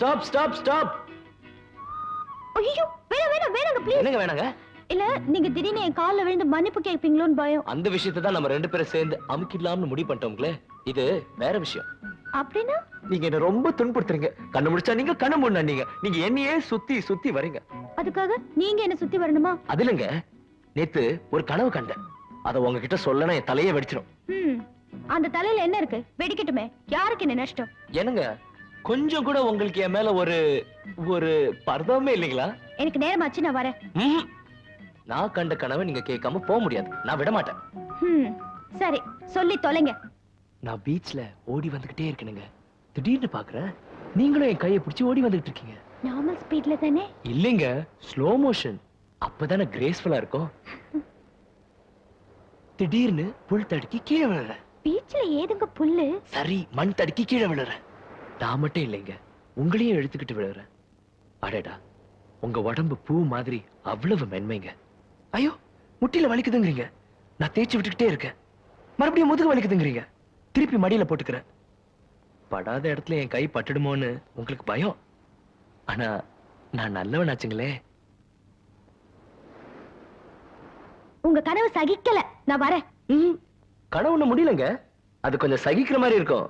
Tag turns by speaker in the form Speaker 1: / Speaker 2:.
Speaker 1: Stop stop stop.
Speaker 2: ஐயோ வேணாம் வேணாம் வேணாங்க ப்ளீஸ்.
Speaker 1: என்னங்க வேணாங்க?
Speaker 2: இல்ல நீங்க திடீர்னு என் கால்ல விழுந்து மன்னிப்பு கேட்பீங்களோன்னு பயம்.
Speaker 1: அந்த விஷயத்தை தான் நம்ம ரெண்டு பேரும் சேர்ந்து அமுக்கிடலாம்னு முடிவு பண்ணிட்டோம்ங்களே. இது வேற விஷயம்.
Speaker 2: அப்படின்னா
Speaker 1: நீங்க என்ன ரொம்ப துன்புறுத்துறீங்க. கண்ணு முடிச்சா நீங்க, கண்ணு மூடினா நீங்க என்னையே சுத்தி சுத்தி வரீங்க.
Speaker 2: அதுக்காக நீங்க என்ன சுத்தி வரணுமா?
Speaker 1: அது இல்லைங்க, நேத்து ஒரு கனவு கண்டேன். அத உங்ககிட்ட சொல்லனா என் தலையே வெடிச்சிடும்.
Speaker 2: அந்த தலையில என்ன இருக்கு? வெடிக்கட்டுமே, யாருக்கு என்ன நஷ்டம்?
Speaker 1: என்னங்க கொஞ்சம் கூட உங்களுக்கு என் மேல ஒரு ஒரு பர்வமே இல்லைங்களா?
Speaker 2: எனக்கு நேரமாச்சு, நான் வரேன்.
Speaker 1: நான் கண்ட கனவை நீங்க கேட்காம போக முடியாது. நான் விட மாட்டேன்.
Speaker 2: சரி சொல்லி தொலைங்க.
Speaker 1: நான் பீச்ல ஓடி வந்துகிட்டே இருக்கேனுங்க. திடீர்னு பாக்குறேன் நீங்களும் என் கையை பிடிச்சி ஓடி வந்துகிட்டு இருக்கீங்க.
Speaker 2: நார்மல் ஸ்பீட்ல தானே?
Speaker 1: இல்லைங்க, ஸ்லோ மோஷன். அப்பதானே கிரேஸ்ஃபுல்லா இருக்கும். திடீர்னு புல் தடுக்கி கீழே விழுறேன்.
Speaker 2: பீச்ல ஏதுங்க புல்லு?
Speaker 1: சரி, மண் தடுக்கி கீழே விழுறேன். நான் மட்டும் இல்லைங்க, உங்களையும் எடுத்துக்கிட்டு விழுறேன். அடடா, உங்க உடம்பு பூ மாதிரி அவ்வளவு மென்மைங்க. ஐயோ, முட்டில வலிக்குதுங்கிறீங்க. நான் தேய்ச்சி விட்டுக்கிட்டே இருக்கேன். மறுபடியும் முதுகு வலிக்குதுங்கிறீங்க. திருப்பி மடியில போட்டுக்கிறேன். படாத இடத்துல என் கை பட்டுடுமோன்னு உங்களுக்கு பயம். ஆனா நான் நல்லவனாச்சுங்களே.
Speaker 2: உங்க கனவு சகிக்கல, நான் வரேன்.
Speaker 1: கனவு ஒண்ணு முடியலங்க. அது கொஞ்சம் சகிக்கிற மாதிரி இருக்கும்.